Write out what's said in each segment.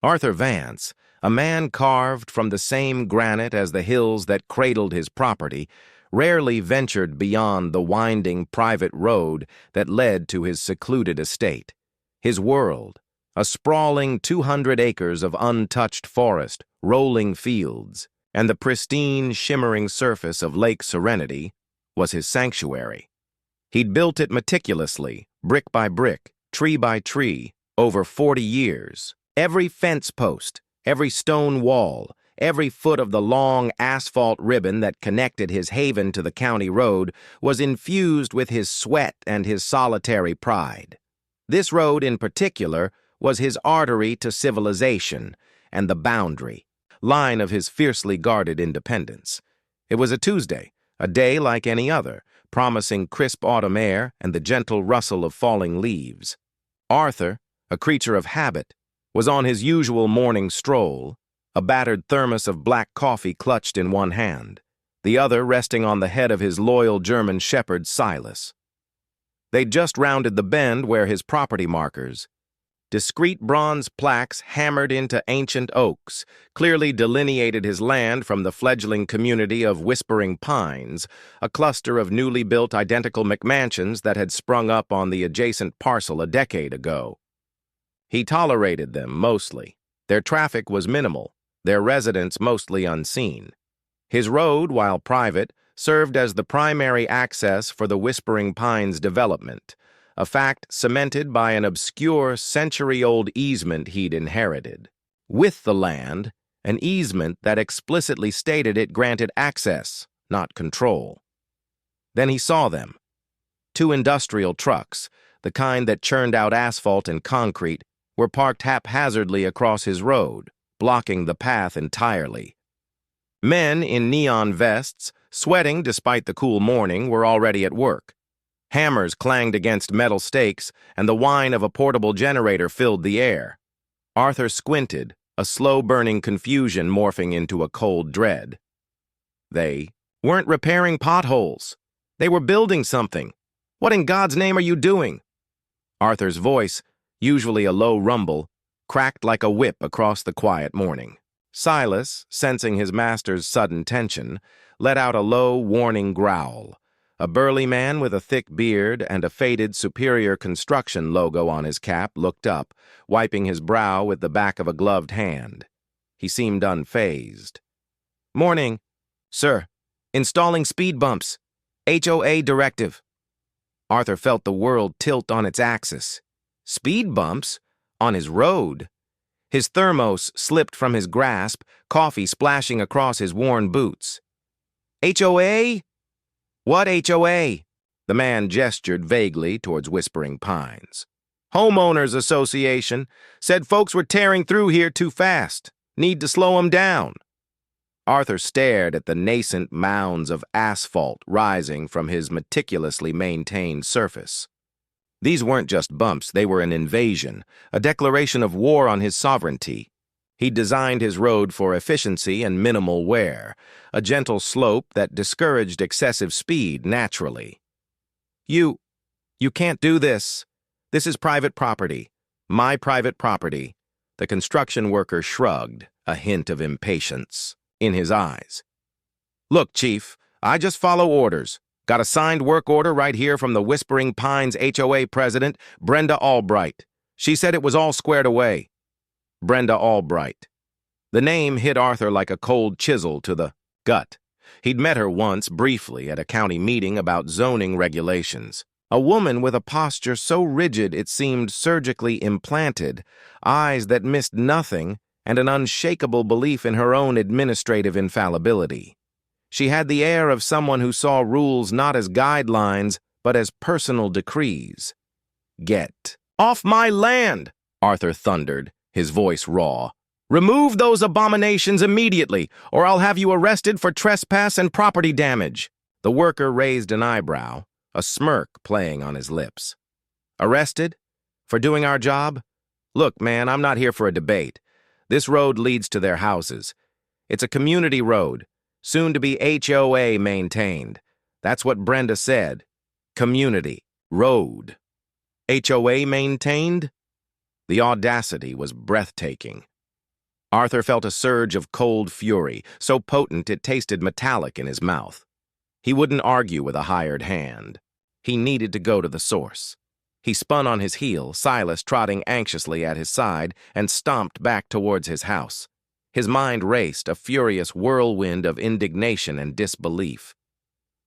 Arthur Vance, a man carved from the same granite as the hills that cradled his property, rarely ventured beyond the winding private road that led to his secluded estate. His world, a sprawling 200 acres of untouched forest, rolling fields, and the pristine, shimmering surface of Lake Serenity, was his sanctuary. He'd built it meticulously, brick by brick, tree by tree, over 40 years. Every fence post, every stone wall, every foot of the long asphalt ribbon that connected his haven to the county road was infused with his sweat and his solitary pride. This road in particular was his artery to civilization and the boundary line of his fiercely guarded independence. It was a Tuesday, a day like any other, promising crisp autumn air and the gentle rustle of falling leaves. Arthur, a creature of habit, was on his usual morning stroll, a battered thermos of black coffee clutched in one hand, the other resting on the head of his loyal German shepherd Silas. They'd just rounded the bend where his property markers, discreet bronze plaques hammered into ancient oaks, clearly delineated his land from the fledgling community of Whispering Pines, a cluster of newly built identical McMansions that had sprung up on the adjacent parcel a decade ago. He tolerated them mostly. Their traffic was minimal, their residents mostly unseen. His road, while private, served as the primary access for the Whispering Pines development, a fact cemented by an obscure century-old easement he'd inherited. With the land, an easement that explicitly stated it granted access, not control. Then he saw them. 2 industrial trucks, the kind that churned out asphalt and concrete, were parked haphazardly across his road, blocking the path entirely. Men in neon vests, sweating despite the cool morning, were already at work. Hammers clanged against metal stakes, and the whine of a portable generator filled the air. Arthur squinted, a slow-burning confusion morphing into a cold dread. They weren't repairing potholes. They were building something. What in God's name are you doing? Arthur's voice, usually a low rumble, cracked like a whip across the quiet morning. Silas, sensing his master's sudden tension, let out a low, warning growl. A burly man with a thick beard and a faded Superior Construction logo on his cap looked up, wiping his brow with the back of a gloved hand. He seemed unfazed. "Morning, sir. Installing speed bumps. HOA directive." Arthur felt the world tilt on its axis. Speed bumps? On his road? His thermos slipped from his grasp, coffee splashing across his worn boots. "HOA? What HOA?" The man gestured vaguely towards Whispering Pines. "Homeowners Association. Said folks were tearing through here too fast. Need to slow 'em down." Arthur stared at the nascent mounds of asphalt rising from his meticulously maintained surface. These weren't just bumps, they were an invasion, a declaration of war on his sovereignty. He'd designed his road for efficiency and minimal wear, a gentle slope that discouraged excessive speed naturally. You can't do this. This is private property. My private property." The construction worker shrugged, a hint of impatience in his eyes. "Look, Chief, I just follow orders. Got a signed work order right here from the Whispering Pines HOA president, Brenda Albright. She said it was all squared away." Brenda Albright. The name hit Arthur like a cold chisel to the gut. He'd met her once, briefly, at a county meeting about zoning regulations. A woman with a posture so rigid it seemed surgically implanted, eyes that missed nothing, and an unshakable belief in her own administrative infallibility. She had the air of someone who saw rules not as guidelines, but as personal decrees. "Get off my land!" Arthur thundered, his voice raw. "Remove those abominations immediately, or I'll have you arrested for trespass and property damage." The worker raised an eyebrow, a smirk playing on his lips. "Arrested? For doing our job? Look, man, I'm not here for a debate. This road leads to their houses. It's a community road, soon to be HOA maintained. That's what Brenda said. Community. Road. HOA maintained? The audacity was breathtaking. Arthur felt a surge of cold fury, so potent it tasted metallic in his mouth. He wouldn't argue with a hired hand. He needed to go to the source. He spun on his heel, Silas trotting anxiously at his side, and stomped back towards his house. His mind raced, a furious whirlwind of indignation and disbelief.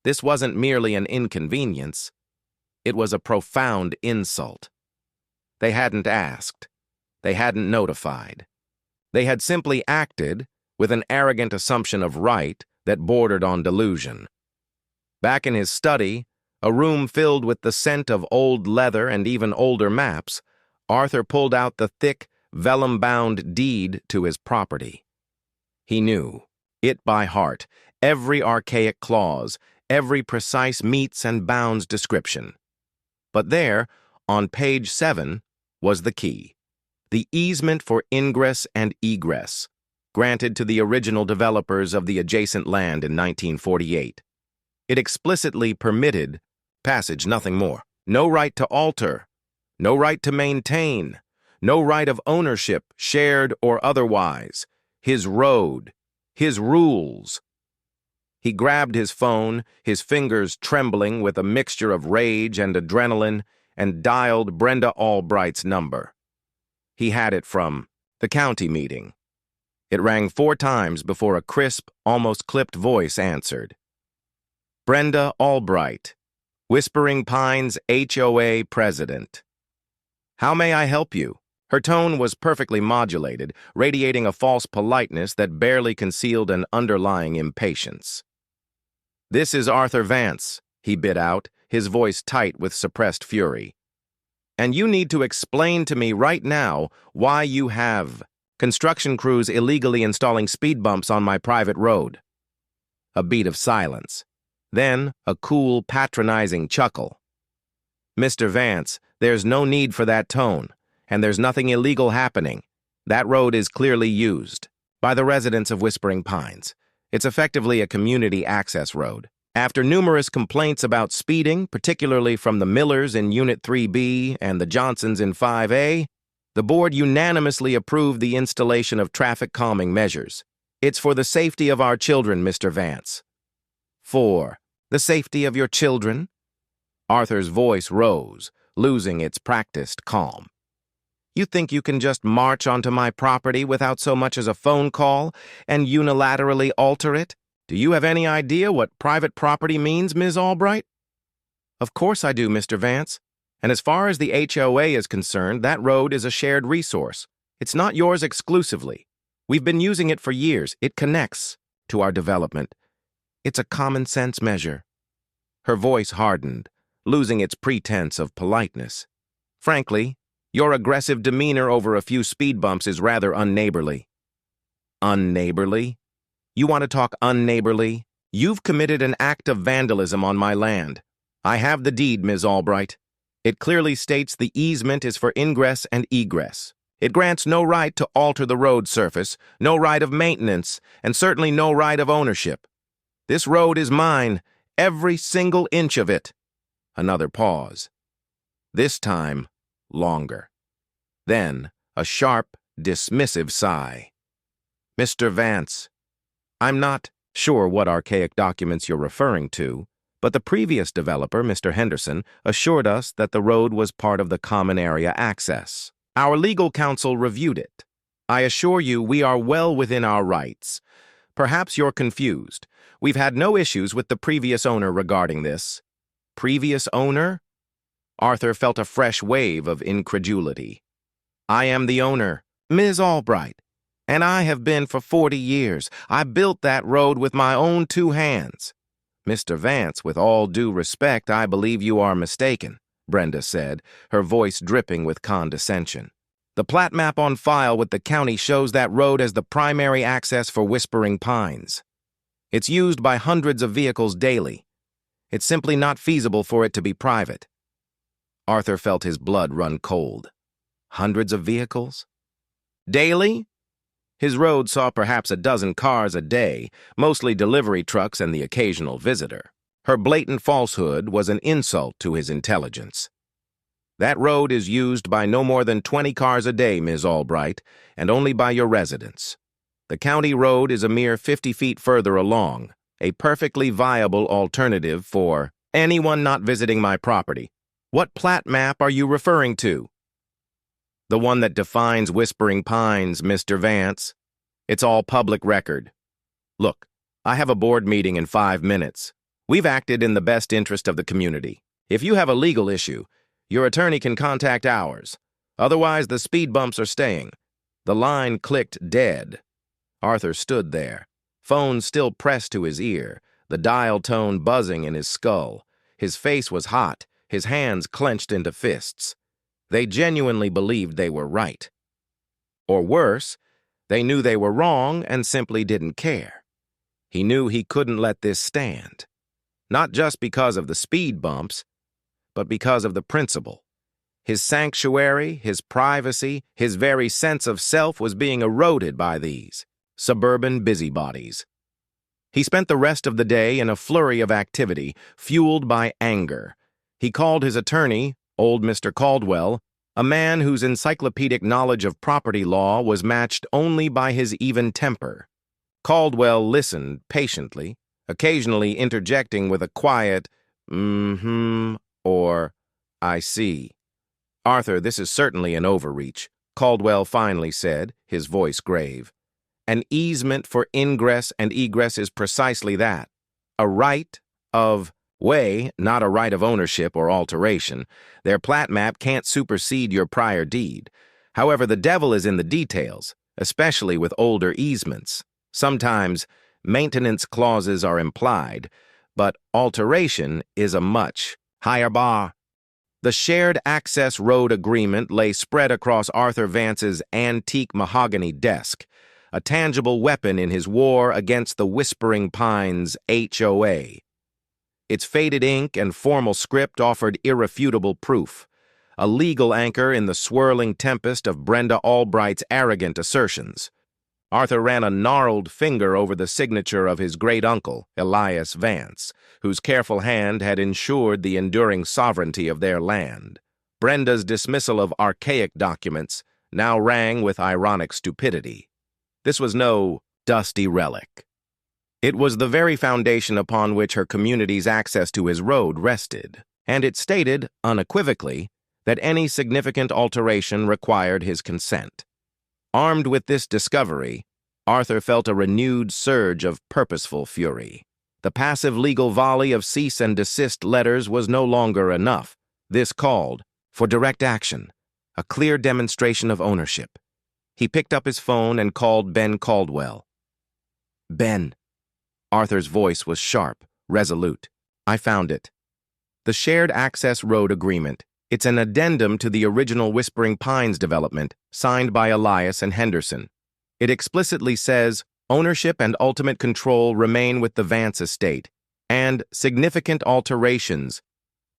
This wasn't merely an inconvenience. It was a profound insult. They hadn't asked. They hadn't notified. They had simply acted with an arrogant assumption of right that bordered on delusion. Back in his study, a room filled with the scent of old leather and even older maps, Arthur pulled out the thick, vellum-bound deed to his property. He knew it by heart, every archaic clause, every precise metes and bounds description. But there, on page 7, was the key. The easement for ingress and egress, granted to the original developers of the adjacent land in 1948. It explicitly permitted passage, nothing more. No right to alter, no right to maintain, no right of ownership, shared or otherwise. His road, his rules. He grabbed his phone, his fingers trembling with a mixture of rage and adrenaline, and dialed Brenda Albright's number. He had it from the county meeting. It rang 4 times before a crisp, almost clipped voice answered. Brenda Albright, Whispering Pines HOA president. How may I help you? Her tone was perfectly modulated, radiating a false politeness that barely concealed an underlying impatience. This is Arthur Vance, he bit out, his voice tight with suppressed fury. And you need to explain to me right now why you have construction crews illegally installing speed bumps on my private road. A beat of silence. Then a cool, patronizing chuckle. Mr. Vance, there's no need for that tone, and there's nothing illegal happening. That road is clearly used by the residents of Whispering Pines. It's effectively a community access road. After numerous complaints about speeding, particularly from the Millers in Unit 3B and the Johnsons in 5A, the board unanimously approved the installation of traffic calming measures. It's for the safety of our children, Mr. Vance. 4. The safety of your children? Arthur's voice rose, losing its practiced calm. You think you can just march onto my property without so much as a phone call and unilaterally alter it? Do you have any idea what private property means, Ms. Albright? Of course I do, Mr. Vance. And as far as the HOA is concerned, that road is a shared resource. It's not yours exclusively. We've been using it for years. It connects to our development. It's a common-sense measure. Her voice hardened, losing its pretense of politeness. Frankly, your aggressive demeanor over a few speed bumps is rather unneighborly. Unneighborly? You want to talk unneighborly? You've committed an act of vandalism on my land. I have the deed, Ms. Albright. It clearly states the easement is for ingress and egress. It grants no right to alter the road surface, no right of maintenance, and certainly no right of ownership. This road is mine, every single inch of it. Another pause. This time, longer. Then, a sharp, dismissive sigh. Mr. Vance, I'm not sure what archaic documents you're referring to, but the previous developer, Mr. Henderson, assured us that the road was part of the common area access. Our legal counsel reviewed it. I assure you we are well within our rights. Perhaps you're confused. We've had no issues with the previous owner regarding this. Previous owner? Arthur felt a fresh wave of incredulity. I am the owner, Ms. Albright, and I have been for 40 years. I built that road with my own 2 hands. Mr. Vance, with all due respect, I believe you are mistaken, Brenda said, her voice dripping with condescension. The plat map on file with the county shows that road as the primary access for Whispering Pines. It's used by hundreds of vehicles daily. It's simply not feasible for it to be private. Arthur felt his blood run cold. Hundreds of vehicles? Daily? His road saw perhaps a dozen cars a day, mostly delivery trucks and the occasional visitor. Her blatant falsehood was an insult to his intelligence. That road is used by no more than 20 cars a day, Ms. Albright, and only by your residents. The county road is a mere 50 feet further along, a perfectly viable alternative for anyone not visiting my property. What plat map are you referring to? The one that defines Whispering Pines, Mr. Vance. It's all public record. Look, I have a board meeting in 5 minutes. We've acted in the best interest of the community. If you have a legal issue, your attorney can contact ours. Otherwise, the speed bumps are staying. The line clicked dead. Arthur stood there, phone still pressed to his ear, the dial tone buzzing in his skull. His face was hot, his hands clenched into fists. They genuinely believed they were right. Or worse, they knew they were wrong and simply didn't care. He knew he couldn't let this stand. Not just because of the speed bumps, but because of the principle. His sanctuary, his privacy, his very sense of self was being eroded by these suburban busybodies. He spent the rest of the day in a flurry of activity, fueled by anger. He called his attorney, old Mr. Caldwell, a man whose encyclopedic knowledge of property law was matched only by his even temper. Caldwell listened patiently, occasionally interjecting with a quiet, or, I see. Arthur, this is certainly an overreach, Caldwell finally said, his voice grave. An easement for ingress and egress is precisely that. A right of way, not a right of ownership or alteration. Their plat map can't supersede your prior deed. However, the devil is in the details, especially with older easements. Sometimes maintenance clauses are implied, but alteration is a much higher bar. The shared access road agreement lay spread across Arthur Vance's antique mahogany desk, a tangible weapon in his war against the Whispering Pines HOA. Its faded ink and formal script offered irrefutable proof, a legal anchor in the swirling tempest of Brenda Albright's arrogant assertions. Arthur ran a gnarled finger over the signature of his great-uncle, Elias Vance, whose careful hand had ensured the enduring sovereignty of their land. Brenda's dismissal of archaic documents now rang with ironic stupidity. This was no dusty relic. It was the very foundation upon which her community's access to his road rested, and it stated, unequivocally, that any significant alteration required his consent. Armed with this discovery, Arthur felt a renewed surge of purposeful fury. The passive legal volley of cease and desist letters was no longer enough. This called for direct action, a clear demonstration of ownership. He picked up his phone and called Ben Caldwell. Ben. Arthur's voice was sharp, resolute. I found it. The shared access road agreement. It's an addendum to the original Whispering Pines development, signed by Elias and Henderson. It explicitly says, ownership and ultimate control remain with the Vance estate, and significant alterations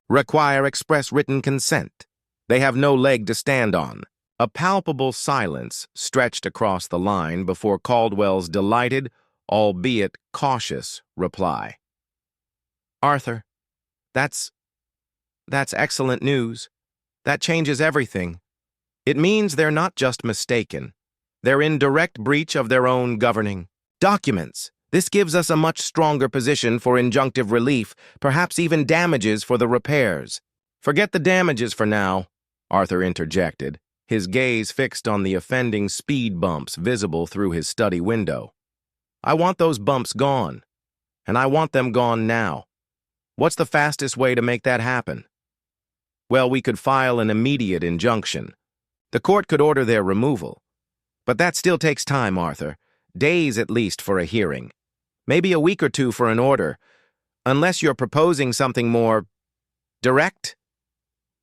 require express written consent. They have no leg to stand on. A palpable silence stretched across the line before Caldwell's delighted, albeit cautious, reply. Arthur, that's excellent news. That changes everything. It means they're not just mistaken. They're in direct breach of their own governing documents. This gives us a much stronger position for injunctive relief, perhaps even damages for the repairs. Forget the damages for now, Arthur interjected, his gaze fixed on the offending speed bumps visible through his study window. I want those bumps gone, and I want them gone now. What's the fastest way to make that happen? Well, we could file an immediate injunction. The court could order their removal. But that still takes time, Arthur. Days at least for a hearing. Maybe a week or two for an order, unless you're proposing something more direct?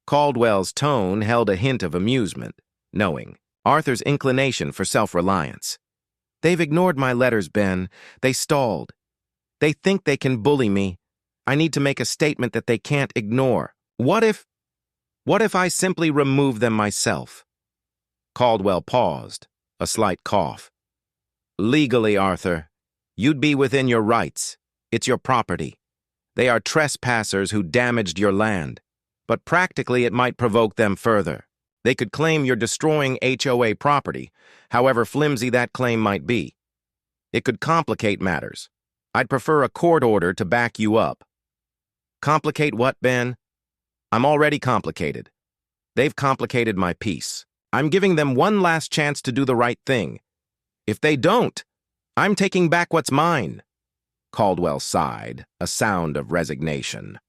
Caldwell's tone held a hint of amusement, knowing Arthur's inclination for self-reliance. They've ignored my letters, Ben. They stalled. They think they can bully me. I need to make a statement that they can't ignore. What if I simply remove them myself? Caldwell paused, a slight cough. Legally, Arthur, you'd be within your rights. It's your property. They are trespassers who damaged your land. but practically it might provoke them further. They could claim you're destroying HOA property, however flimsy that claim might be. It could complicate matters. I'd prefer a court order to back you up. Complicate what, Ben? I'm already complicated. They've complicated my peace. I'm giving them one last chance to do the right thing. If they don't, I'm taking back what's mine. Caldwell sighed, a sound of resignation.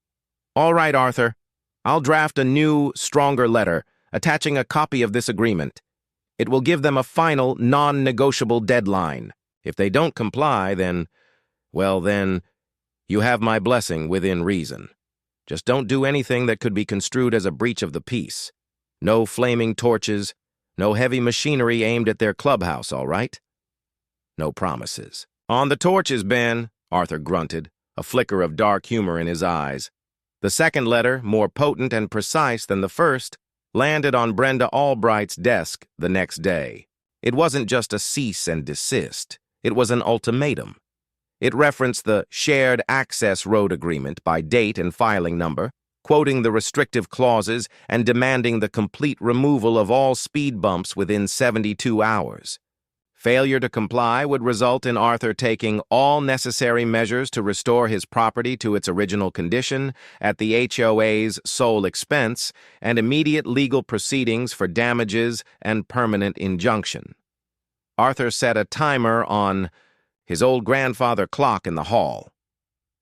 All right, Arthur. I'll draft a new, stronger letter, attaching a copy of this agreement. It will give them a final, non-negotiable deadline. If they don't comply, then, well then, you have my blessing within reason. Just don't do anything that could be construed as a breach of the peace. No flaming torches, no heavy machinery aimed at their clubhouse, all right? No promises. On the torches, Ben, Arthur grunted, a flicker of dark humor in his eyes. The second letter, more potent and precise than the first, landed on Brenda Albright's desk the next day. It wasn't just a cease and desist. It was an ultimatum. It referenced the Shared Access Road Agreement by date and filing number, quoting the restrictive clauses and demanding the complete removal of all speed bumps within 72 hours. Failure to comply would result in Arthur taking all necessary measures to restore his property to its original condition at the HOA's sole expense and immediate legal proceedings for damages and permanent injunction. Arthur set a timer on his old grandfather clock in the hall.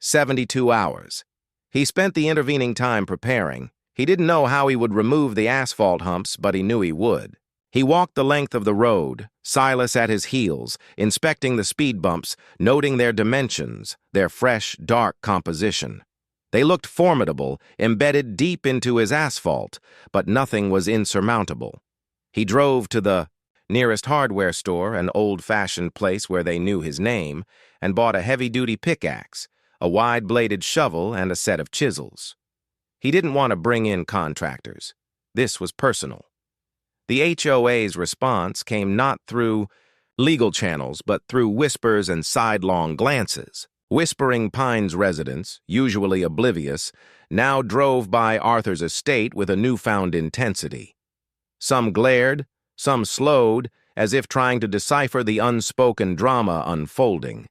72 hours. He spent the intervening time preparing. He didn't know how he would remove the asphalt humps, but he knew he would. He walked the length of the road, Silas at his heels, inspecting the speed bumps, noting their dimensions, their fresh, dark composition. They looked formidable, embedded deep into his asphalt, but nothing was insurmountable. He drove to the nearest hardware store, an old-fashioned place where they knew his name, and bought a heavy-duty pickaxe, a wide-bladed shovel, and a set of chisels. He didn't want to bring in contractors. This was personal. The HOA's response came not through legal channels, but through whispers and sidelong glances. Whispering Pines residents, usually oblivious, now drove by Arthur's estate with a newfound intensity. Some glared, some slowed, as if trying to decipher the unspoken drama unfolding.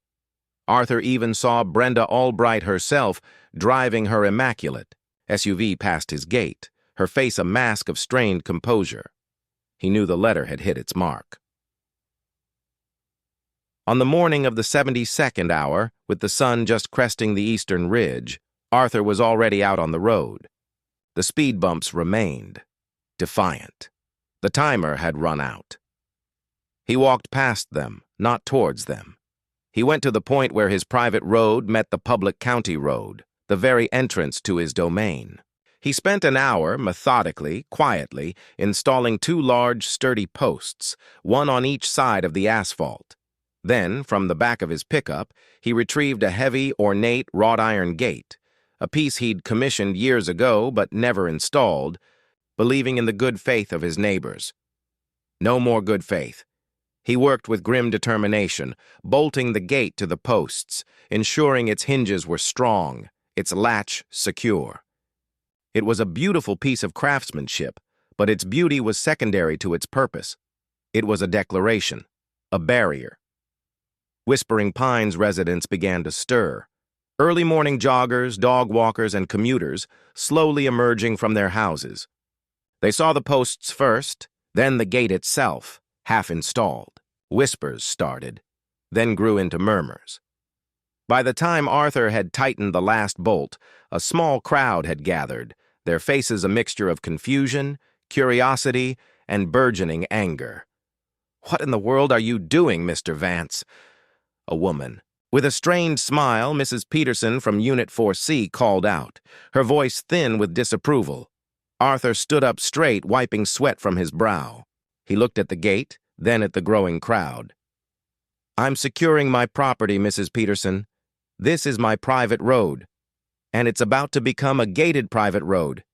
Arthur even saw Brenda Albright herself driving her immaculate SUV past his gate, her face a mask of strained composure. He knew the letter had hit its mark. On the morning of the 72nd hour, with the sun just cresting the eastern ridge, Arthur was already out on the road. The speed bumps remained, defiant. The timer had run out. He walked past them, not towards them. He went to the point where his private road met the public county road, the very entrance to his domain. He spent an hour, methodically, quietly, installing 2 large, sturdy posts, one on each side of the asphalt. Then, from the back of his pickup, he retrieved a heavy, ornate wrought iron gate, a piece he'd commissioned years ago but never installed, believing in the good faith of his neighbors. No more good faith. He worked with grim determination, bolting the gate to the posts, ensuring its hinges were strong, its latch secure. It was a beautiful piece of craftsmanship, but its beauty was secondary to its purpose. It was a declaration, a barrier. Whispering Pines residents began to stir. Early morning joggers, dog walkers, and commuters slowly emerging from their houses. They saw the posts first, then the gate itself, half installed. Whispers started, then grew into murmurs. By the time Arthur had tightened the last bolt, a small crowd had gathered, their faces a mixture of confusion, curiosity, and burgeoning anger. "What in the world are you doing, Mr. Vance?" A woman. With a strained smile, Mrs. Peterson from Unit 4C called out, her voice thin with disapproval. Arthur stood up straight, wiping sweat from his brow. He looked at the gate, then at the growing crowd. "I'm securing my property, Mrs. Peterson. This is my private road, and it's about to become a gated private road."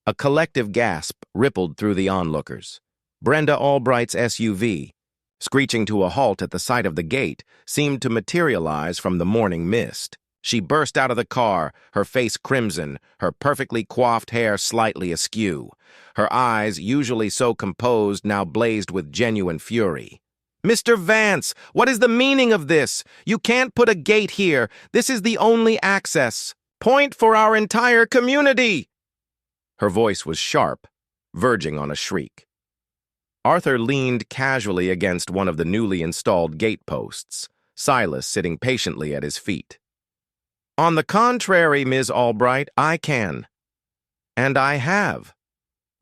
A collective gasp rippled through the onlookers. Brenda Albright's SUV, screeching to a halt at the sight of the gate, seemed to materialize from the morning mist. She burst out of the car, her face crimson, her perfectly coiffed hair slightly askew. Her eyes, usually so composed, now blazed with genuine fury. "Mr. Vance, what is the meaning of this? You can't put a gate here. This is the only access point for our entire community." Her voice was sharp, verging on a shriek. Arthur leaned casually against one of the newly installed gate posts, Silas sitting patiently at his feet. "On the contrary, Ms. Albright, I can. And I have.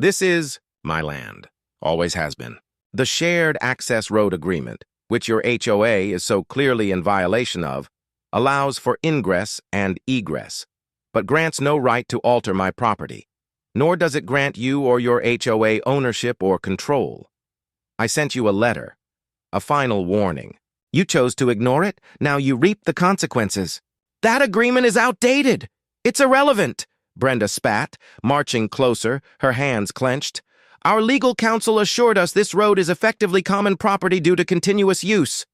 This is my land. Always has been. The shared access road agreement, which your HOA is so clearly in violation of, allows for ingress and egress, but grants no right to alter my property, nor does it grant you or your HOA ownership or control. I sent you a letter, a final warning. You chose to ignore it, now you reap the consequences." "That agreement is outdated. It's irrelevant," Brenda spat, marching closer, her hands clenched. "Our legal counsel assured us this road is effectively common property due to continuous use."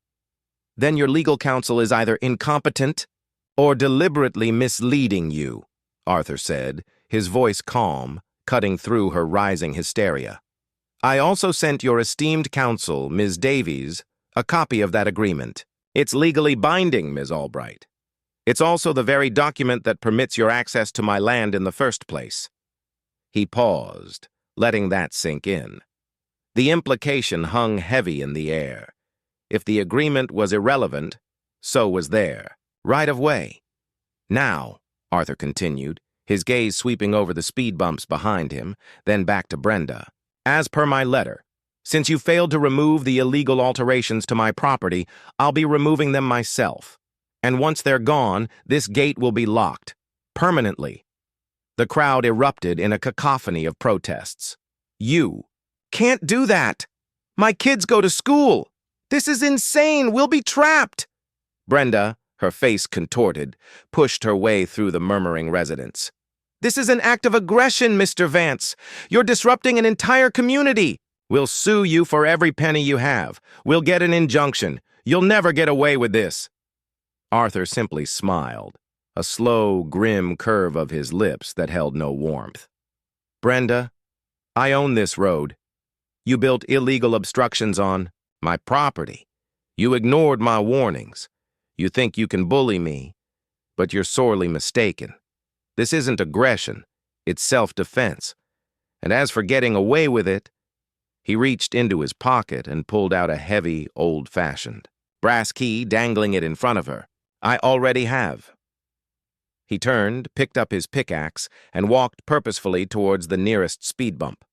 "Then your legal counsel is either incompetent or deliberately misleading you," Arthur said, his voice calm, cutting through her rising hysteria. "I also sent your esteemed counsel, Ms. Davies, a copy of that agreement. It's legally binding, Ms. Albright. It's also the very document that permits your access to my land in the first place." He paused, letting that sink in. The implication hung heavy in the air. If the agreement was irrelevant, so was their right of way. "Now," Arthur continued, his gaze sweeping over the speed bumps behind him, then back to Brenda, "as per my letter, since you failed to remove the illegal alterations to my property, I'll be removing them myself. And once they're gone, this gate will be locked, permanently." The crowd erupted in a cacophony of protests. "You can't do that! My kids go to school! This is insane! We'll be trapped!" Brenda, her face contorted, pushed her way through the murmuring residents. "This is an act of aggression, Mr. Vance. You're disrupting an entire community. We'll sue you for every penny you have. We'll get an injunction. You'll never get away with this." Arthur simply smiled, a slow, grim curve of his lips that held no warmth. "Brenda, I own this road. You built illegal obstructions on my property. You ignored my warnings. You think you can bully me, but you're sorely mistaken. This isn't aggression, it's self-defense. And as for getting away with it," he reached into his pocket and pulled out a heavy, old-fashioned brass key, dangling it in front of her. "I already have." He turned, picked up his pickaxe, and walked purposefully towards the nearest speed bump.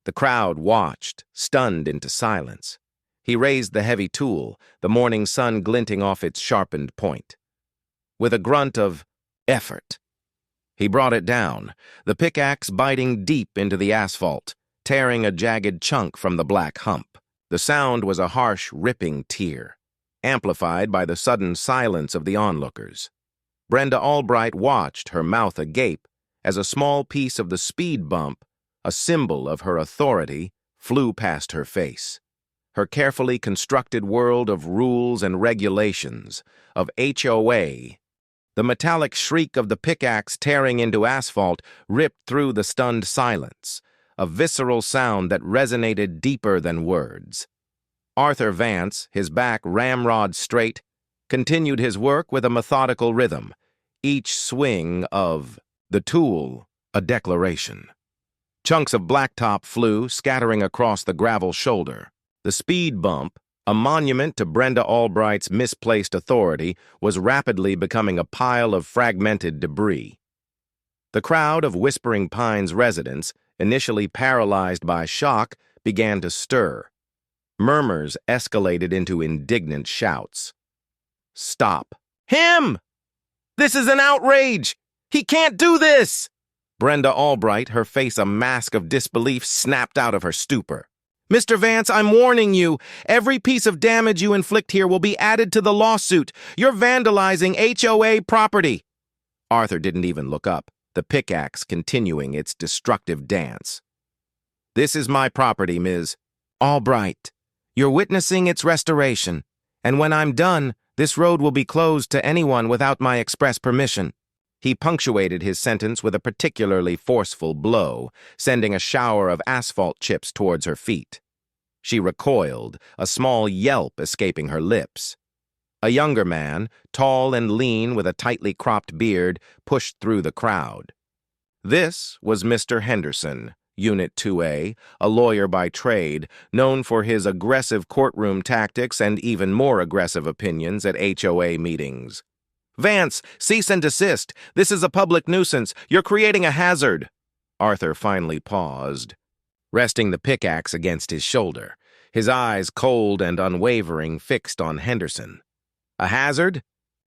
The crowd watched, stunned into silence. He raised the heavy tool, the morning sun glinting off its sharpened point. With a grunt of effort, he brought it down, the pickaxe biting deep into the asphalt, tearing a jagged chunk from the black hump. The sound was a harsh, ripping tear, amplified by the sudden silence of the onlookers. Brenda Albright watched, her mouth agape, as a small piece of the speed bump, a symbol of her authority, flew past her face. Her carefully constructed world of rules and regulations, of HOA. The metallic shriek of the pickaxe tearing into asphalt ripped through the stunned silence, a visceral sound that resonated deeper than words. Arthur Vance, his back ramrod straight, continued his work with a methodical rhythm, each swing of the tool a declaration. Chunks of blacktop flew, scattering across the gravel shoulder. The speed bump, a monument to Brenda Albright's misplaced authority, was rapidly becoming a pile of fragmented debris. The crowd of Whispering Pines residents, initially paralyzed by shock, began to stir. Murmurs escalated into indignant shouts. "Stop! Him! This is an outrage! He can't do this!" Brenda Albright, her face a mask of disbelief, snapped out of her stupor. "Mr. Vance, I'm warning you. Every piece of damage you inflict here will be added to the lawsuit. You're vandalizing HOA property." Arthur didn't even look up, the pickaxe continuing its destructive dance. "This is my property, Ms. Albright. You're witnessing its restoration, and when I'm done, This road will be closed to anyone without my express permission." He punctuated his sentence with a particularly forceful blow, sending a shower of asphalt chips towards her feet. She recoiled, a small yelp escaping her lips. A younger man, tall and lean with a tightly cropped beard, pushed through the crowd. This was Mr. Henderson, Unit 2A, a lawyer by trade, known for his aggressive courtroom tactics and even more aggressive opinions at HOA meetings. "Vance, cease and desist. This is a public nuisance. You're creating a hazard." Arthur finally paused, resting the pickaxe against his shoulder, his eyes cold and unwavering fixed on Henderson. "A hazard?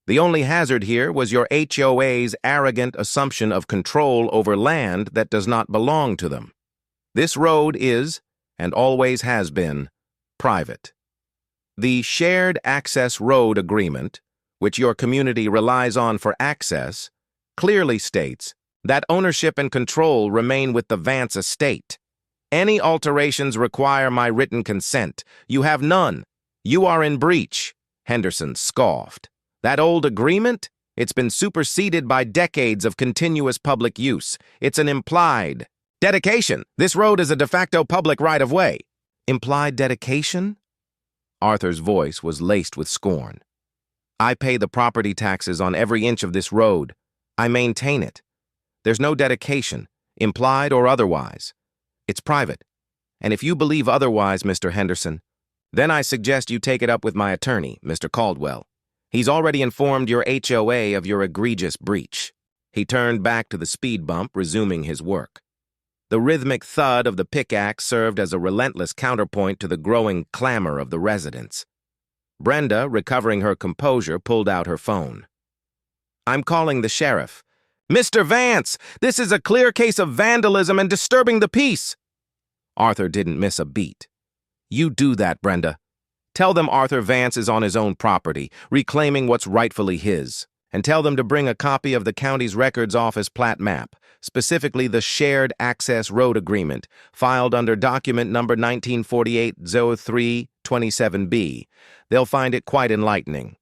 The only hazard here was your HOA's arrogant assumption of control over land that does not belong to them. This road is, and always has been, private. The Shared Access Road Agreement, which your community relies on for access, clearly states that ownership and control remain with the Vance estate. Any alterations require my written consent. You have none. You are in breach." Henderson scoffed. "That old agreement? It's been superseded by decades of continuous public use. It's an implied dedication. This road is a de facto public right-of-way." "Implied dedication?" Arthur's voice was laced with scorn. "I pay the property taxes on every inch of this road. I maintain it. There's no dedication, implied or otherwise. It's private. And if you believe otherwise, Mr. Henderson, then I suggest you take it up with my attorney, Mr. Caldwell. He's already informed your HOA of your egregious breach." He turned back to the speed bump, resuming his work. The rhythmic thud of the pickaxe served as a relentless counterpoint to the growing clamor of the residents. Brenda, recovering her composure, pulled out her phone. "I'm calling the sheriff." "Mr. Vance, this is a clear case of vandalism and disturbing the peace." Arthur didn't miss a beat. "You do that, Brenda. Tell them Arthur Vance is on his own property, reclaiming what's rightfully his. And tell them to bring a copy of the county's records office plat map, specifically the Shared Access Road Agreement, filed under document number 1948-03-27B. They'll find it quite enlightening."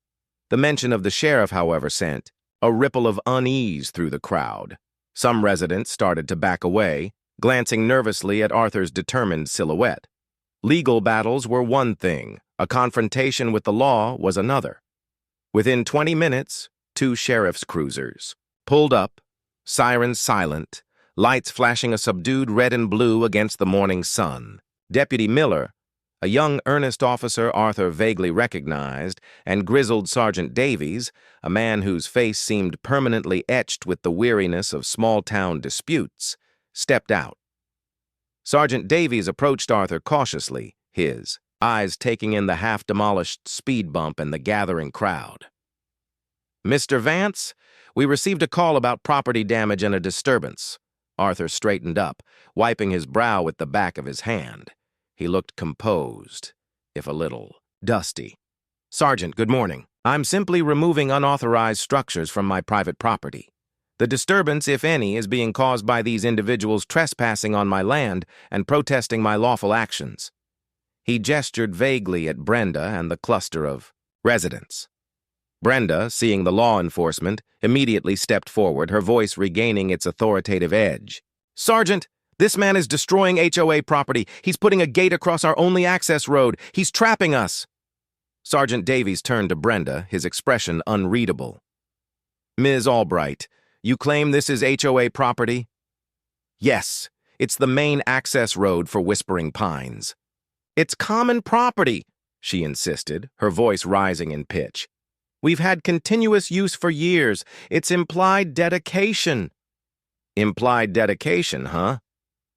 The mention of the sheriff, however, sent a ripple of unease through the crowd. Some residents started to back away, glancing nervously at Arthur's determined silhouette. Legal battles were one thing, a confrontation with the law was another. Within 20 minutes, 2 sheriff's cruisers pulled up, sirens silent, lights flashing a subdued red and blue against the morning sun. Deputy Miller, a young, earnest officer Arthur vaguely recognized, and grizzled Sergeant Davies, a man whose face seemed permanently etched with the weariness of small-town disputes, stepped out. Sergeant Davies approached Arthur cautiously, his eyes taking in the half-demolished speed bump and the gathering crowd. "Mr. Vance, we received a call about property damage and a disturbance." Arthur straightened up, wiping his brow with the back of his hand. He looked composed, if a little dusty. "Sergeant, good morning. I'm simply removing unauthorized structures from my private property. The disturbance, if any, is being caused by these individuals trespassing on my land and protesting my lawful actions." He gestured vaguely at Brenda and the cluster of residents. Brenda, seeing the law enforcement, immediately stepped forward, her voice regaining its authoritative edge. "Sergeant, this man is destroying HOA property. He's putting a gate across our only access road. He's trapping us." Sergeant Davies turned to Brenda, his expression unreadable. "Ms. Albright, you claim this is HOA property?" "Yes, it's the main access road for Whispering Pines." "It's common property," she insisted, her voice rising in pitch. "We've had continuous use for years. It's implied dedication." "Implied dedication, huh?"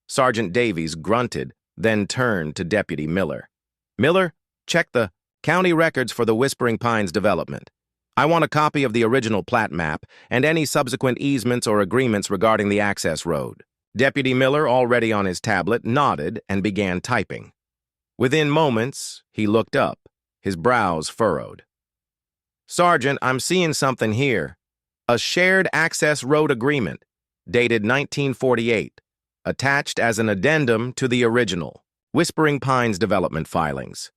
Sergeant Davies grunted, then turned to Deputy Miller. "Miller, check the county records for the Whispering Pines development. I want a copy of the original plat map and any subsequent easements or agreements regarding the access road." Deputy Miller, already on his tablet, nodded and began typing. Within moments, he looked up, his brows furrowed. "Sergeant, I'm seeing something here. A Shared Access Road Agreement, dated 1948, attached as an addendum to the original Whispering Pines development filings.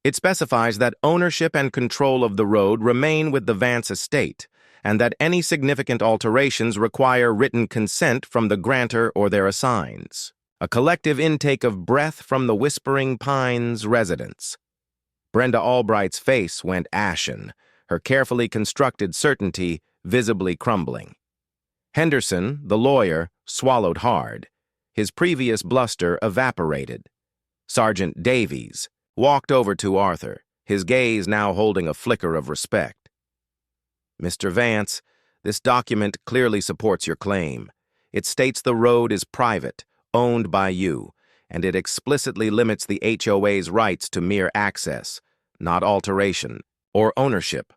It specifies that ownership and control of the road remain with the Vance estate, and that any significant alterations require written consent from the grantor or their assigns. A collective intake of breath from the Whispering Pines residents. Brenda Albright's face went ashen, her carefully constructed certainty visibly crumbling. Henderson, the lawyer, swallowed hard. His previous bluster evaporated. Sergeant Davies walked over to Arthur, his gaze now holding a flicker of respect. "Mr. Vance, this document clearly supports your claim. It states the road is private, owned by you, and it explicitly limits the HOA's rights to mere access, not alteration or ownership."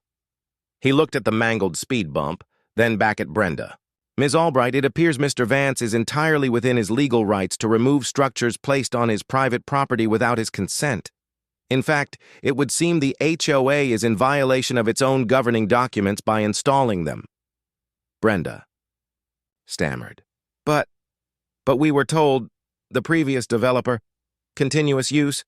He looked at the mangled speed bump, then back at Brenda. "Ms. Albright, it appears Mr. Vance is entirely within his legal rights to remove structures placed on his private property without his consent. In fact, it would seem the HOA is in violation of its own governing documents by installing them." Brenda stammered. But we were told, the previous developer, continuous use."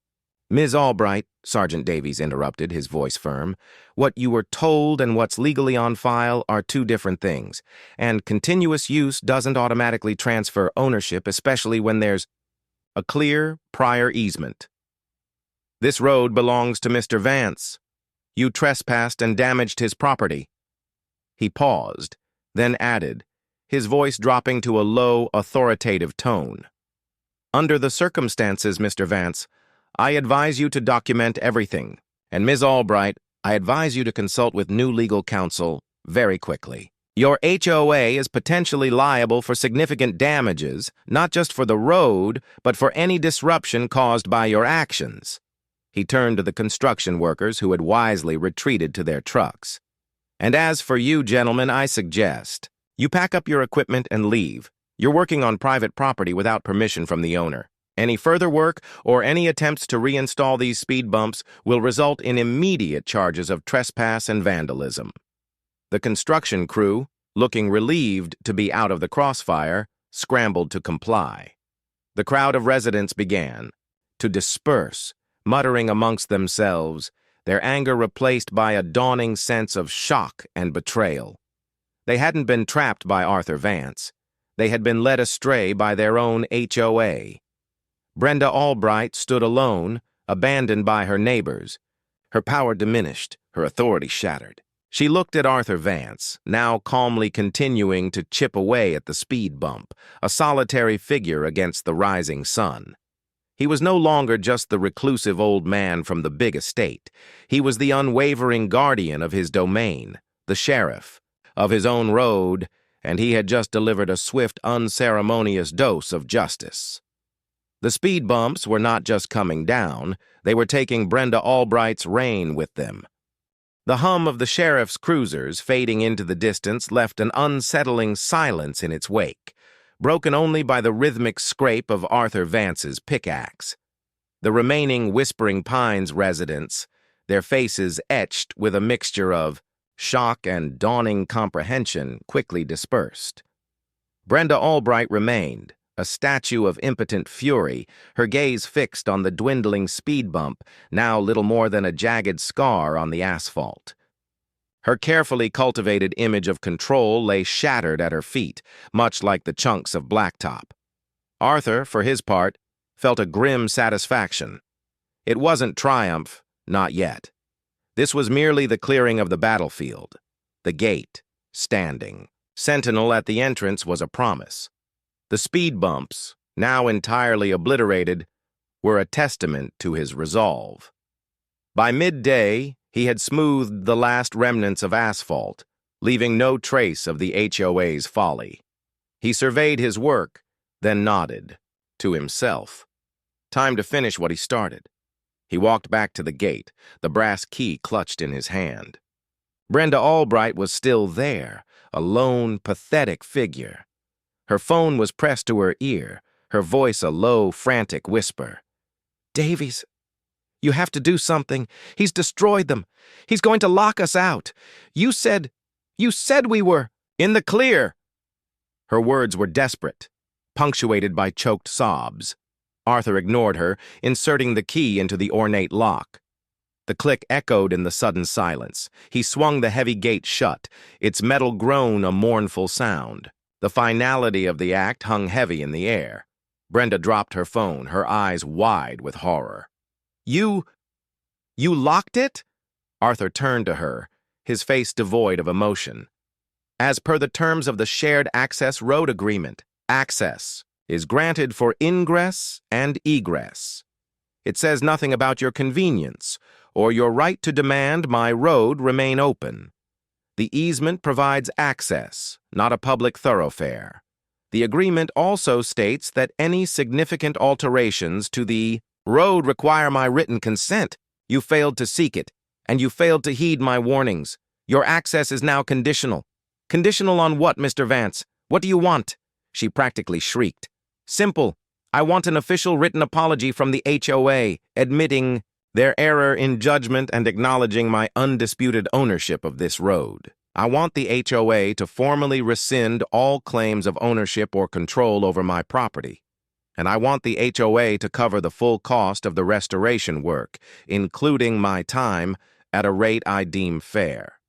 "Ms. Albright," Sergeant Davies interrupted, his voice firm, "what you were told and what's legally on file are two different things, and continuous use doesn't automatically transfer ownership, especially when there's a clear prior easement. This road belongs to Mr. Vance. You trespassed and damaged his property." He paused, then added, his voice dropping to a low, authoritative tone. "Under the circumstances, Mr. Vance, I advise you to document everything, and Ms. Albright, I advise you to consult with new legal counsel very quickly. Your HOA is potentially liable for significant damages, not just for the road, but for any disruption caused by your actions." He turned to the construction workers who had wisely retreated to their trucks. "And as for you, gentlemen, I suggest you pack up your equipment and leave. You're working on private property without permission from the owner. Any further work or any attempts to reinstall these speed bumps will result in immediate charges of trespass and vandalism." The construction crew, looking relieved to be out of the crossfire, scrambled to comply. The crowd of residents began to disperse, muttering amongst themselves, their anger replaced by a dawning sense of shock and betrayal. They hadn't been trapped by Arthur Vance. They had been led astray by their own HOA. Brenda Albright stood alone, abandoned by her neighbors. Her power diminished, her authority shattered. She looked at Arthur Vance, now calmly continuing to chip away at the speed bump, a solitary figure against the rising sun. He was no longer just the reclusive old man from the big estate. He was the unwavering guardian of his domain, the sheriff of his own road, and he had just delivered a swift, unceremonious dose of justice. The speed bumps were not just coming down, they were taking Brenda Albright's reign with them. The hum of the sheriff's cruisers fading into the distance left an unsettling silence in its wake, broken only by the rhythmic scrape of Arthur Vance's pickaxe. The remaining Whispering Pines residents, their faces etched with a mixture of shock and dawning comprehension, quickly dispersed. Brenda Albright remained, a statue of impotent fury, her gaze fixed on the dwindling speed bump, now little more than a jagged scar on the asphalt. Her carefully cultivated image of control lay shattered at her feet, much like the chunks of blacktop. Arthur, for his part, felt a grim satisfaction. It wasn't triumph, not yet. This was merely the clearing of the battlefield. The gate, standing. Sentinel at the entrance was a promise. The speed bumps, now entirely obliterated, were a testament to his resolve. By midday, he had smoothed the last remnants of asphalt, leaving no trace of the HOA's folly. He surveyed his work, then nodded, to himself. Time to finish what he started. He walked back to the gate, the brass key clutched in his hand. Brenda Albright was still there, a lone, pathetic figure. Her phone was pressed to her ear, her voice a low, frantic whisper. "Davies, you have to do something. He's destroyed them. He's going to lock us out. You said we were in the clear." Her words were desperate, punctuated by choked sobs. Arthur ignored her, inserting the key into the ornate lock. The click echoed in the sudden silence. He swung the heavy gate shut, its metal groan a mournful sound. The finality of the act hung heavy in the air. Brenda dropped her phone, her eyes wide with horror. You locked it?" Arthur turned to her, his face devoid of emotion. "As per the terms of the Shared Access Road Agreement, access is granted for ingress and egress. It says nothing about your convenience or your right to demand my road remain open. The easement provides access, not a public thoroughfare. The agreement also states that any significant alterations to the road require my written consent. You failed to seek it, and you failed to heed my warnings. Your access is now conditional." "Conditional on what, Mr. Vance? What do you want?" She practically shrieked. "Simple. I want an official written apology from the HOA, admitting their error in judgment and acknowledging my undisputed ownership of this road. I want the HOA to formally rescind all claims of ownership or control over my property. And I want the HOA to cover the full cost of the restoration work, including my time, at a rate I deem fair."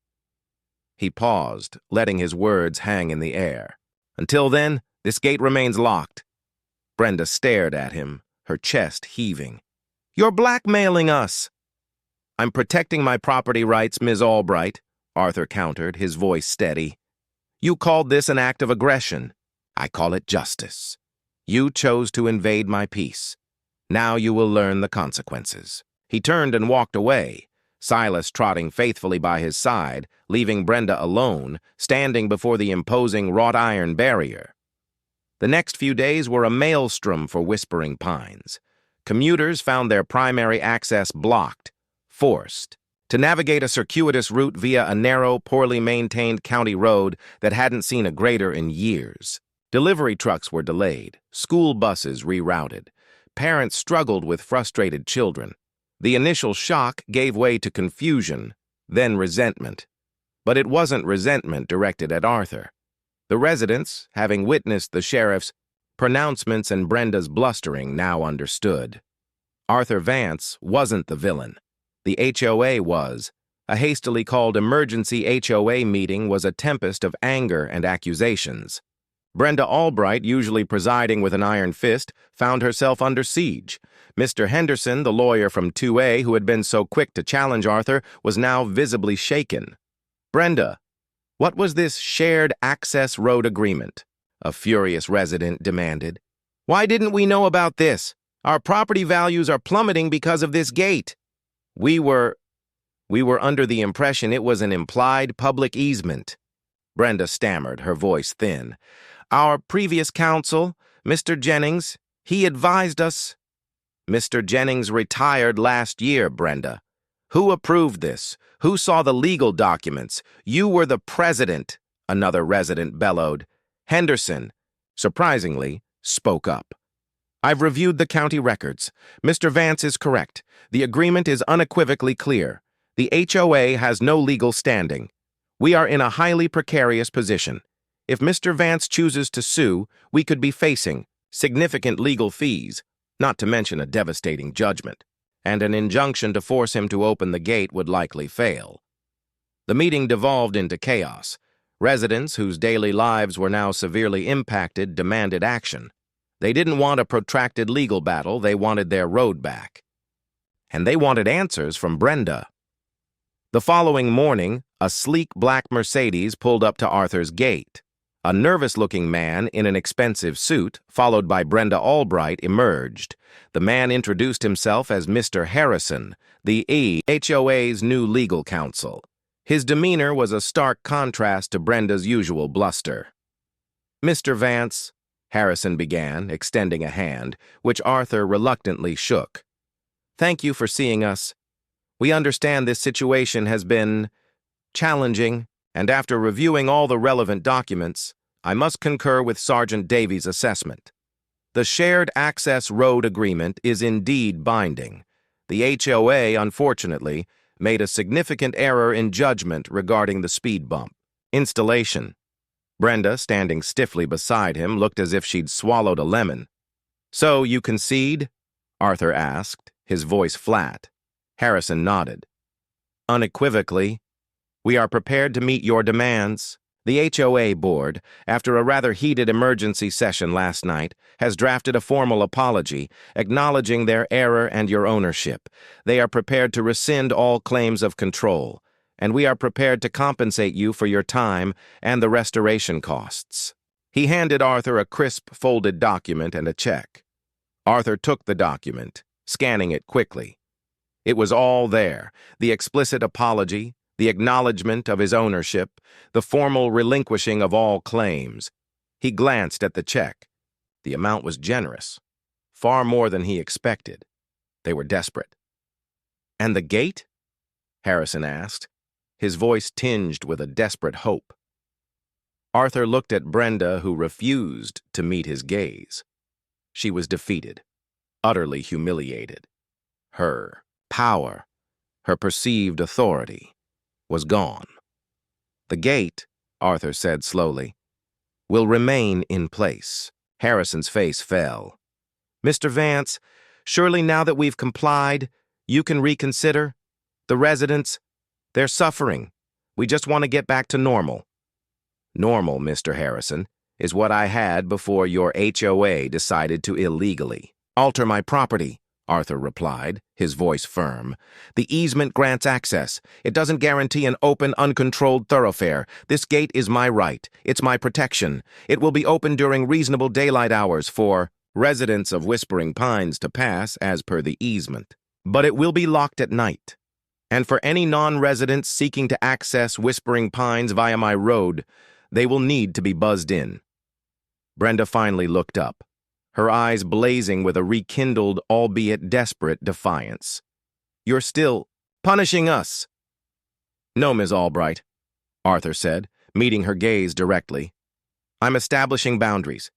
He paused, letting his words hang in the air. "Until then, this gate remains locked." Brenda stared at him, her chest heaving. "You're blackmailing us." "I'm protecting my property rights, Ms. Albright," Arthur countered, his voice steady. "You called this an act of aggression. I call it justice. You chose to invade my peace. Now you will learn the consequences." He turned and walked away, Silas trotting faithfully by his side, leaving Brenda alone, standing before the imposing wrought-iron barrier. The next few days were a maelstrom for Whispering Pines. Commuters found their primary access blocked, forced, to navigate a circuitous route via a narrow, poorly maintained county road that hadn't seen a grader in years. Delivery trucks were delayed, school buses rerouted. Parents struggled with frustrated children. The initial shock gave way to confusion, then resentment. But it wasn't resentment directed at Arthur. The residents, having witnessed the sheriff's pronouncements and Brenda's blustering, now understood. Arthur Vance wasn't the villain. The HOA was. A hastily called emergency HOA meeting was a tempest of anger and accusations. Brenda Albright, usually presiding with an iron fist, found herself under siege. Mr. Henderson, the lawyer from 2A who had been so quick to challenge Arthur, was now visibly shaken. "Brenda, what was this shared access road agreement?" a furious resident demanded. "Why didn't we know about this? Our property values are plummeting because of this gate." We were under the impression it was an implied public easement," Brenda stammered, her voice thin. "Our previous counsel, Mr. Jennings, he advised us." "Mr. Jennings retired last year, Brenda. Who approved this? Who saw the legal documents? You were the president," another resident bellowed. Henderson, surprisingly, spoke up. "I've reviewed the county records. Mr. Vance is correct. The agreement is unequivocally clear. The HOA has no legal standing. We are in a highly precarious position. If Mr. Vance chooses to sue, we could be facing significant legal fees, not to mention a devastating judgment, and an injunction to force him to open the gate would likely fail." The meeting devolved into chaos. Residents, whose daily lives were now severely impacted, demanded action. They didn't want a protracted legal battle, they wanted their road back. And they wanted answers from Brenda. The following morning, a sleek black Mercedes pulled up to Arthur's gate. A nervous-looking man in an expensive suit, followed by Brenda Albright, emerged. The man introduced himself as Mr. Harrison, the HOA's new legal counsel. His demeanor was a stark contrast to Brenda's usual bluster. "Mr. Vance," Harrison began, extending a hand, which Arthur reluctantly shook. "Thank you for seeing us. We understand this situation has been challenging, and after reviewing all the relevant documents, I must concur with Sergeant Davies' assessment. The Shared Access Road Agreement is indeed binding. The HOA, unfortunately, made a significant error in judgment regarding the speed bump installation." Brenda, standing stiffly beside him, looked as if she'd swallowed a lemon. "So you concede?" Arthur asked, his voice flat. Harrison nodded. Unequivocally, we are prepared to meet your demands. The HOA board, after a rather heated emergency session last night, has drafted a formal apology, acknowledging their error and your ownership. They are prepared to rescind all claims of control, and we are prepared to compensate you for your time and the restoration costs. He handed Arthur a crisp, folded document and a check. Arthur took the document, scanning it quickly. It was all there: the explicit apology, the acknowledgement of his ownership, the formal relinquishing of all claims. He glanced at the check. The amount was generous, far more than he expected. They were desperate. "And the gate?" Harrison asked, his voice tinged with a desperate hope. Arthur looked at Brenda, who refused to meet his gaze. She was defeated, utterly humiliated. Her power, her perceived authority, was gone. "The gate," Arthur said slowly, "will remain in place." Harrison's face fell. "Mr. Vance, surely now that we've complied, you can reconsider? The residents, they're suffering. We just want to get back to normal." "Normal, Mr. Harrison, is what I had before your HOA decided to illegally alter my property," Arthur replied, his voice firm. "The easement grants access. It doesn't guarantee an open, uncontrolled thoroughfare. This gate is my right. It's my protection. It will be open during reasonable daylight hours for residents of Whispering Pines to pass as per the easement. But it will be locked at night. And for any non-residents seeking to access Whispering Pines via my road, they will need to be buzzed in." Brenda finally looked up, her eyes blazing with a rekindled, albeit desperate, defiance. "You're still punishing us." "No, Ms. Albright," Arthur said, meeting her gaze directly. "I'm establishing boundaries.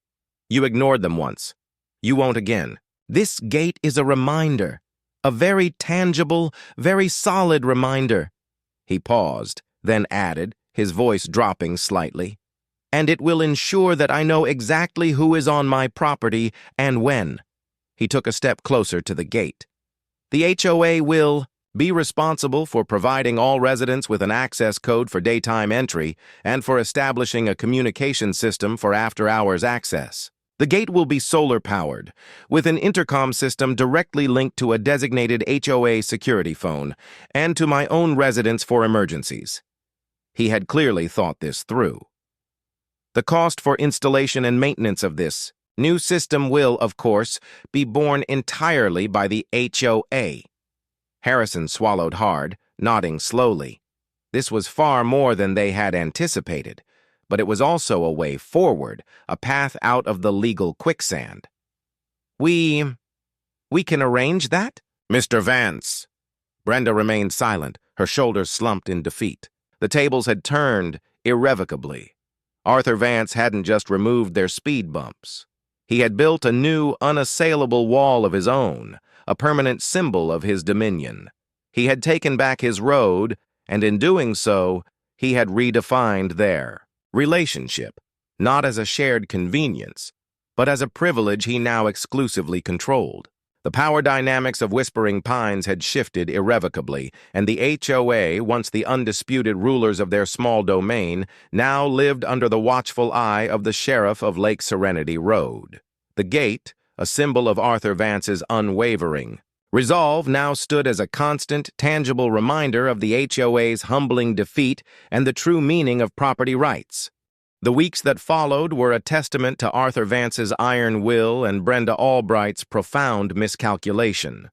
You ignored them once. You won't again. This gate is a reminder, a very tangible, very solid reminder." He paused, then added, his voice dropping slightly, "And it will ensure that I know exactly who is on my property and when." He took a step closer to the gate. "The HOA will be responsible for providing all residents with an access code for daytime entry and for establishing a communication system for after-hours access. The gate will be solar-powered, with an intercom system directly linked to a designated HOA security phone and to my own residence for emergencies." He had clearly thought this through. "The cost for installation and maintenance of this new system will, of course, be borne entirely by the HOA." Harrison swallowed hard, nodding slowly. This was far more than they had anticipated, but it was also a way forward, a path out of the legal quicksand. We can arrange that?" "Mr. Vance." Brenda remained silent, her shoulders slumped in defeat. The tables had turned irrevocably. Arthur Vance hadn't just removed their speed bumps. He had built a new, unassailable wall of his own, a permanent symbol of his dominion. He had taken back his road, and in doing so, he had redefined their relationship, not as a shared convenience, but as a privilege he now exclusively controlled. The power dynamics of Whispering Pines had shifted irrevocably, and the HOA, once the undisputed rulers of their small domain, now lived under the watchful eye of the sheriff of Lake Serenity Road. The gate, a symbol of Arthur Vance's unwavering resolve, now stood as a constant, tangible reminder of the HOA's humbling defeat and the true meaning of property rights. The weeks that followed were a testament to Arthur Vance's iron will and Brenda Albright's profound miscalculation.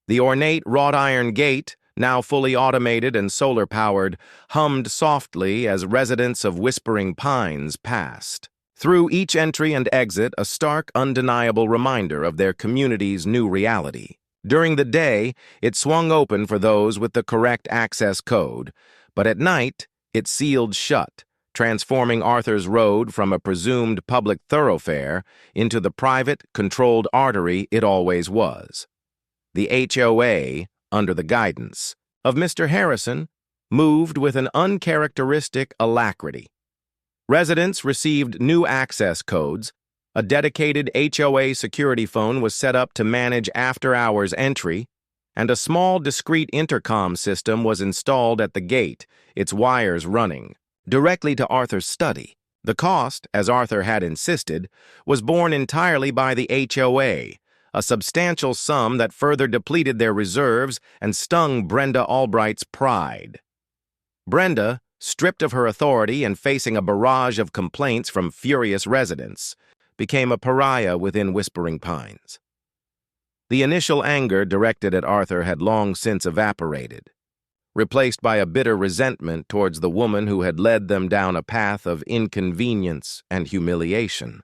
The ornate wrought iron gate, now fully automated and solar-powered, hummed softly as residents of Whispering Pines passed. Through each entry and exit, a stark, undeniable reminder of their community's new reality. During the day, it swung open for those with the correct access code, but at night, it sealed shut, transforming Arthur's Road from a presumed public thoroughfare into the private, controlled artery it always was. The HOA, under the guidance of Mr. Harrison, moved with an uncharacteristic alacrity. Residents received new access codes. A dedicated HOA security phone was set up to manage after-hours entry. and a small discreet intercom system was installed at the gate, its wires running, directly to Arthur's study. The cost, as Arthur had insisted, was borne entirely by the HOA, a substantial sum that further depleted their reserves and stung Brenda Albright's pride. Brenda, stripped of her authority and facing a barrage of complaints from furious residents, became a pariah within Whispering Pines. The initial anger directed at Arthur had long since evaporated, replaced by a bitter resentment towards the woman who had led them down a path of inconvenience and humiliation.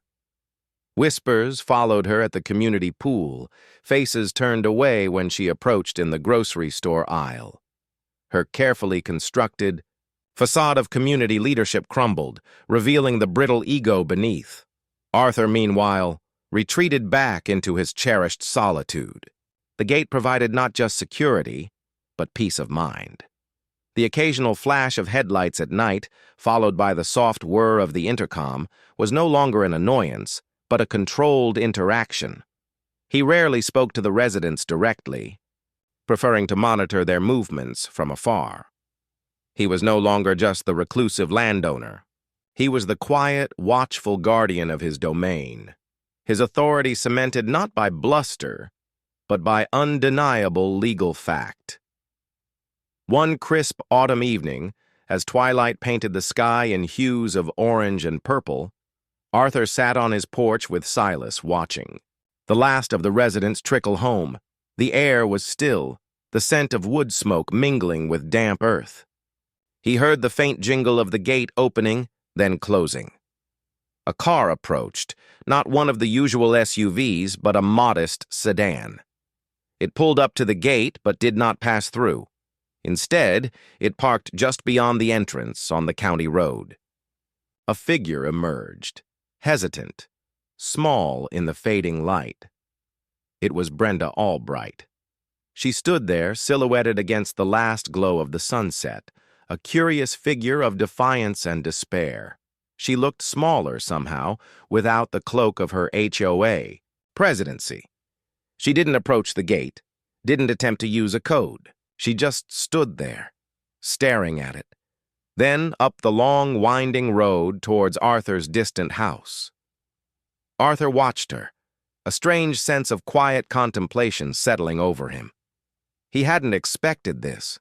Whispers followed her at the community pool, faces turned away when she approached in the grocery store aisle. Her carefully constructed facade of community leadership crumbled, revealing the brittle ego beneath. Arthur, meanwhile, retreated back into his cherished solitude. The gate provided not just security, but peace of mind. The occasional flash of headlights at night, followed by the soft whir of the intercom, was no longer an annoyance, but a controlled interaction. He rarely spoke to the residents directly, preferring to monitor their movements from afar. He was no longer just the reclusive landowner. He was the quiet, watchful guardian of his domain, his authority cemented not by bluster, but by undeniable legal fact. One crisp autumn evening, as twilight painted the sky in hues of orange and purple, Arthur sat on his porch with Silas watching. The last of the residents trickle home. The air was still, the scent of wood smoke mingling with damp earth. He heard the faint jingle of the gate opening, then closing. A car approached, not one of the usual SUVs, but a modest sedan. It pulled up to the gate but did not pass through. Instead, it parked just beyond the entrance on the county road. A figure emerged, hesitant, small in the fading light. It was Brenda Albright. She stood there, silhouetted against the last glow of the sunset, a curious figure of defiance and despair. She looked smaller somehow, without the cloak of her HOA presidency. She didn't approach the gate, didn't attempt to use a code. She just stood there, staring at it. Then up the long, winding road towards Arthur's distant house. Arthur watched her, a strange sense of quiet contemplation settling over him. He hadn't expected this.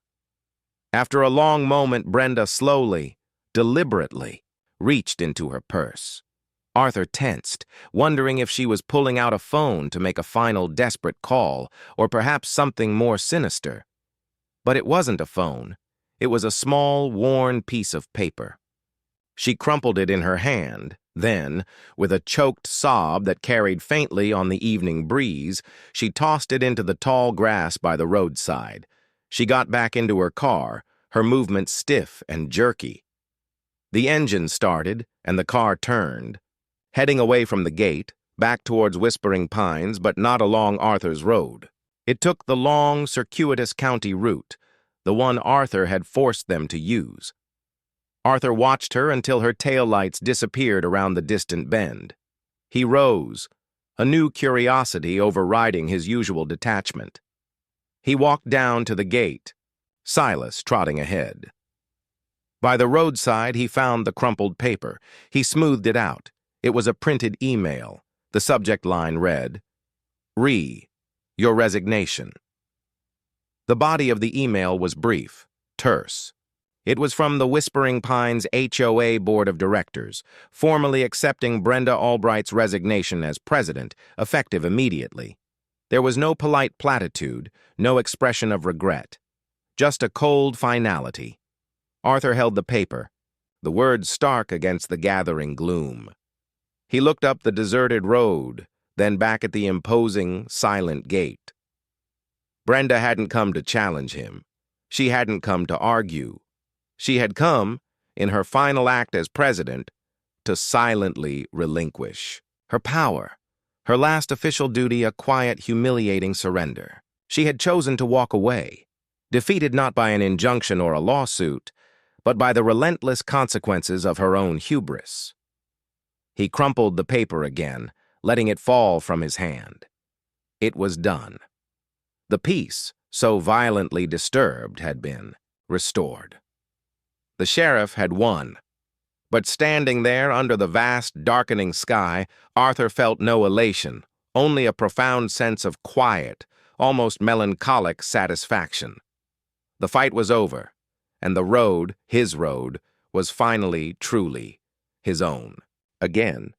After a long moment, Brenda slowly, deliberately, reached into her purse. Arthur tensed, wondering if she was pulling out a phone to make a final desperate call, or perhaps something more sinister. But it wasn't a phone. It was a small, worn piece of paper. She crumpled it in her hand, then, with a choked sob that carried faintly on the evening breeze, she tossed it into the tall grass by the roadside. She got back into her car, her movements stiff and jerky. The engine started, and the car turned, heading away from the gate, back towards Whispering Pines, but not along Arthur's road. It took the long, circuitous county route, the one Arthur had forced them to use. Arthur watched her until her taillights disappeared around the distant bend. He rose, a new curiosity overriding his usual detachment. He walked down to the gate, Silas trotting ahead. By the roadside, he found the crumpled paper. He smoothed it out. It was a printed email. The subject line read, "Your resignation." The body of the email was brief, terse. It was from the Whispering Pines HOA Board of Directors, formally accepting Brenda Albright's resignation as president, effective immediately. There was no polite platitude, no expression of regret, just a cold finality. Arthur held the paper, the words stark against the gathering gloom. He looked up the deserted road, then back at the imposing, silent gate. Brenda hadn't come to challenge him. She hadn't come to argue. She had come, in her final act as president, to silently relinquish her power, her last official duty a quiet, humiliating surrender. She had chosen to walk away, defeated not by an injunction or a lawsuit, but by the relentless consequences of her own hubris. He crumpled the paper again, letting it fall from his hand. It was done. The peace, so violently disturbed, had been restored. The sheriff had won. But standing there under the vast, darkening sky, Arthur felt no elation, only a profound sense of quiet, almost melancholic satisfaction. The fight was over, and the road, his road, was finally, truly, his own. Again,